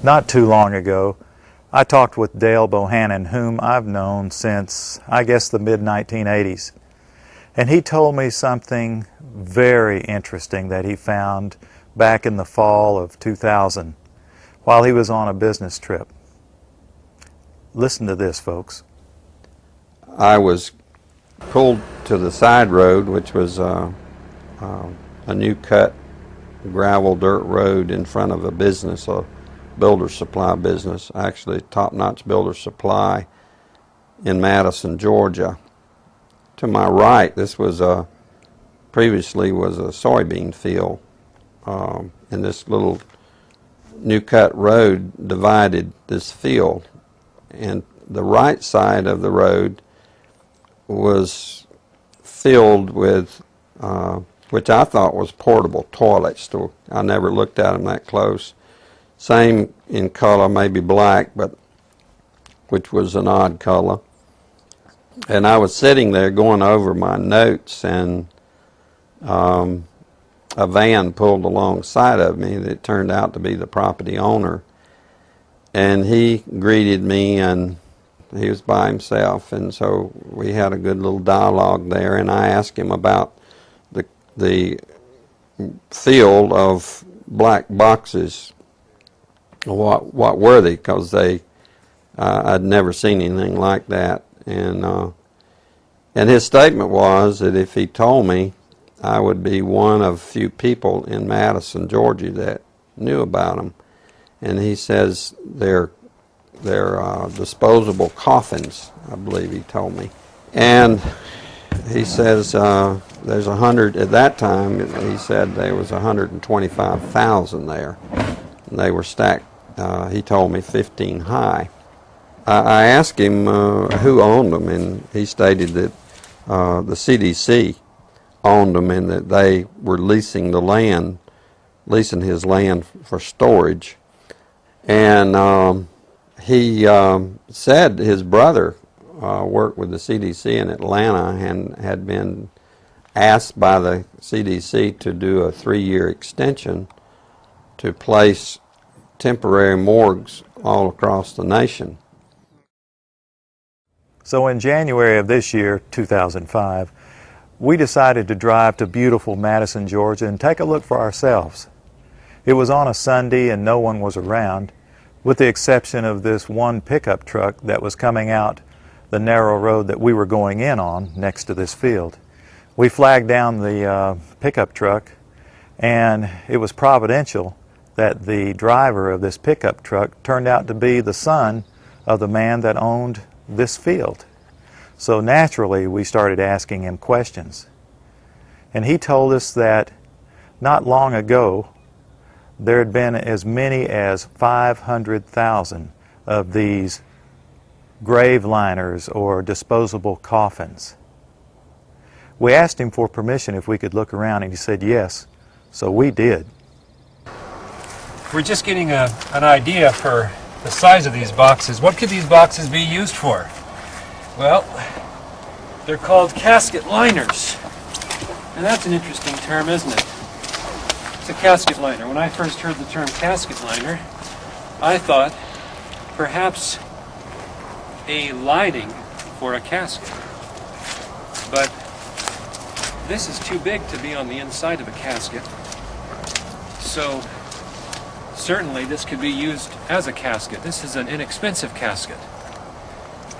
Not too long ago, I talked with Dale Bohannon, whom I've known since, I guess, the mid-1980s. And he told me something very interesting that he found back in the fall of 2000 while he was on a business trip. Listen to this, folks. I was pulled to the side road, which was a new cut gravel dirt road in front of a business, a builder supply business, actually top-notch builder supply in Madison, Georgia. To my right, this was previously was a soybean field, and this little new cut road divided this field, and the right side of the road was filled with which I thought was portable toilets. I never looked at them that close. Same in color, maybe black, but which was an odd color. And I was sitting there going over my notes, and a van pulled alongside of me that turned out to be the property owner. And he greeted me, and he was by himself, and so we had a good little dialogue there, and I asked him about the field of black boxes. What were they? Because I'd never seen anything like that, and his statement was that if he told me, I would be one of few people in Madison, Georgia that knew about them. And he says they're disposable coffins, I believe he told me. And he says there's 100, at that time, he said there was 125,000 there. And they were stacked, he told me, 15 high. I asked him who owned them, and he stated that the CDC owned them and that they were leasing his land for storage. And he said his brother worked with the CDC in Atlanta and had been asked by the CDC to do a 3-year extension to place temporary morgues all across the nation. So in January of this year, 2005, we decided to drive to beautiful Madison, Georgia and take a look for ourselves. It was on a Sunday and no one was around, with the exception of this one pickup truck that was coming out the narrow road that we were going in on next to this field. We flagged down the pickup truck, and it was providential that the driver of this pickup truck turned out to be the son of the man that owned this field. So naturally we started asking him questions. And he told us that not long ago there had been as many as 500,000 of these grave liners or disposable coffins. We asked him for permission if we could look around, and he said yes, so we did. We're just getting an idea for the size of these boxes. What could these boxes be used for? Well, they're called casket liners. And that's an interesting term, isn't it? It's a casket liner. When I first heard the term casket liner, I thought perhaps a lining for a casket. But this is too big to be on the inside of a casket. So certainly this could be used as a casket. This is an inexpensive casket.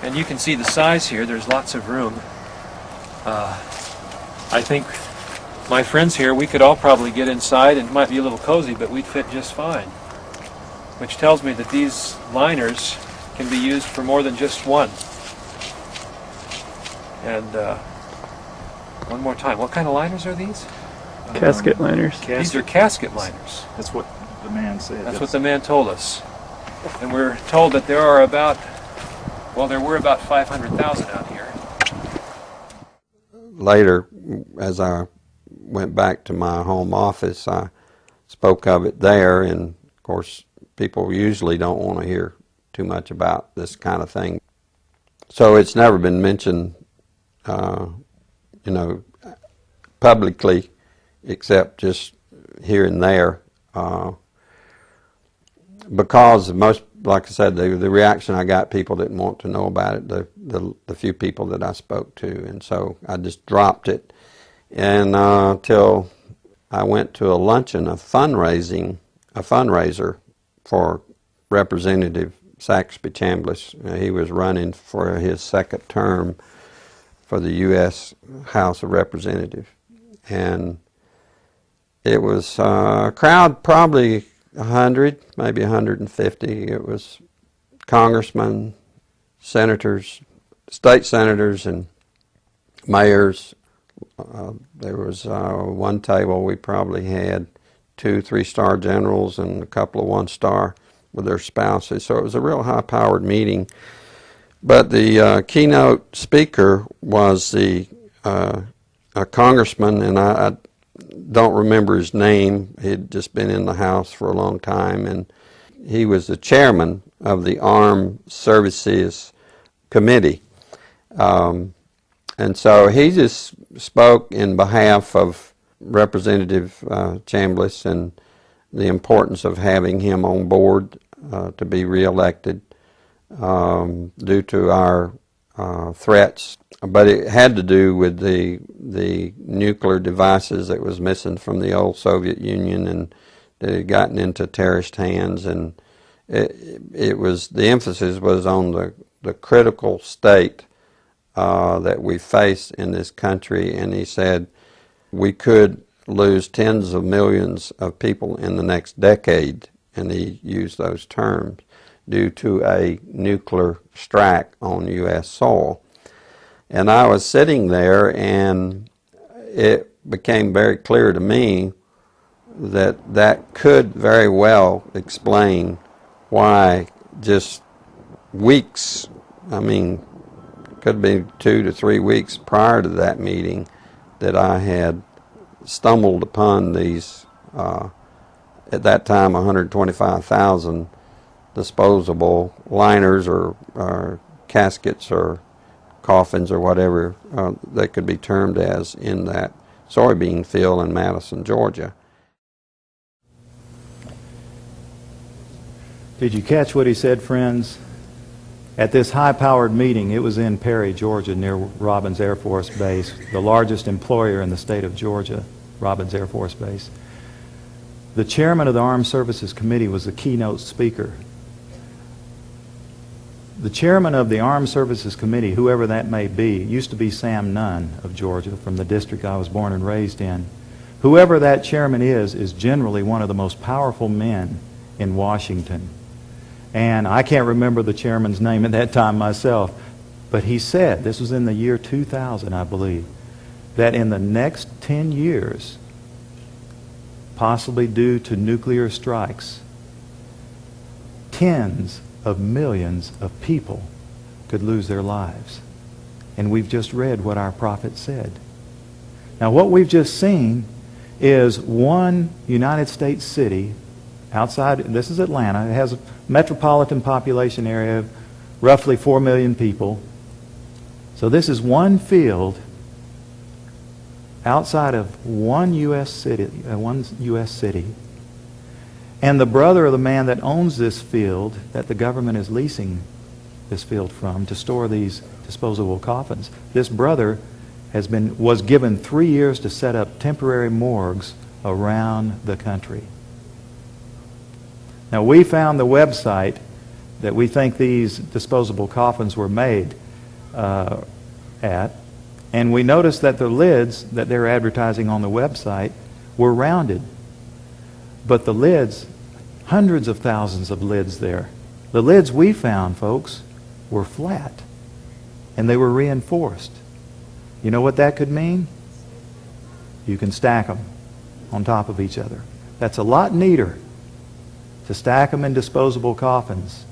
And you can see the size here. There's lots of room. I think my friends here, we could all probably get inside, and it might be a little cozy, but we'd fit just fine. Which tells me that these liners can be used for more than just one. And one more time, what kind of liners are these? Casket liners. These are casket liners. That's what the man said. That's what the man told us. And we're told that there are about, well, there were about 500,000 out here. Later, as I went back to my home office, I spoke of it there, and of course people usually don't want to hear too much about this kind of thing. So it's never been mentioned, publicly, except just here and there. because most, like I said, the reaction I got, people didn't want to know about it, the few people that I spoke to, and so I just dropped it. And till I went to a luncheon, a fundraiser for Representative Saxby Chambliss. He was running for his second term for the U.S. House of Representatives. And it was a crowd, probably 100, maybe 150. It was congressmen, senators, state senators, and mayors. There was one table we probably had 2 3-star generals and a couple of 1-star with their spouses. So it was a real high-powered meeting. But the keynote speaker was a congressman, and I don't remember his name. He'd just been in the House for a long time, and he was the chairman of the Armed Services Committee. And so he just spoke in behalf of Representative Chambliss and the importance of having him on board to be reelected due to our threats. But it had to do with the nuclear devices that was missing from the old Soviet Union, and that had gotten into terrorist hands. And it was, the emphasis was on the critical state that we face in this country. And he said we could lose tens of millions of people in the next decade, and he used those terms, due to a nuclear strike on U.S. soil. And I was sitting there, and it became very clear to me that that could very well explain why just weeks, I mean, could be 2 to 3 weeks prior to that meeting, that I had stumbled upon these, at that time, 125,000 disposable liners or caskets or coffins or whatever they could be termed as in that soybean field in Madison, Georgia. Did you catch what he said, friends? At this high-powered meeting, it was in Perry, Georgia, near Robins Air Force Base, the largest employer in the state of Georgia, Robins Air Force Base. The chairman of the Armed Services Committee was the keynote speaker. The chairman of the Armed Services Committee, whoever that may be, used to be Sam Nunn of Georgia, from the district I was born and raised in. Whoever that chairman is generally one of the most powerful men in Washington. And I can't remember the chairman's name at that time myself, but he said, this was in the year 2000, I believe, that in the next 10 years, possibly due to nuclear strikes, tens of millions of people could lose their lives. And we've just read what our prophet said. Now, what we've just seen is one United States city outside, this is Atlanta, it has a metropolitan population area of roughly 4 million people. So this is one field outside of one U.S. city, and the brother of the man that owns this field, that the government is leasing this field from to store these disposable coffins, this brother was given 3 years to set up temporary morgues around the country. Now, we found the website that we think these disposable coffins were made at, and we noticed that the lids that they're advertising on the website were rounded. But the lids, hundreds of thousands of lids there, the lids we found, folks, were flat, and they were reinforced. You know what that could mean? You can stack them on top of each other. That's a lot neater to stack them in disposable coffins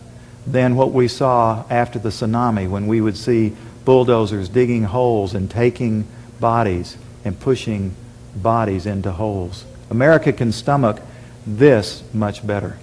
than what we saw after the tsunami, when we would see bulldozers digging holes and taking bodies and pushing bodies into holes. America can stomach this much better.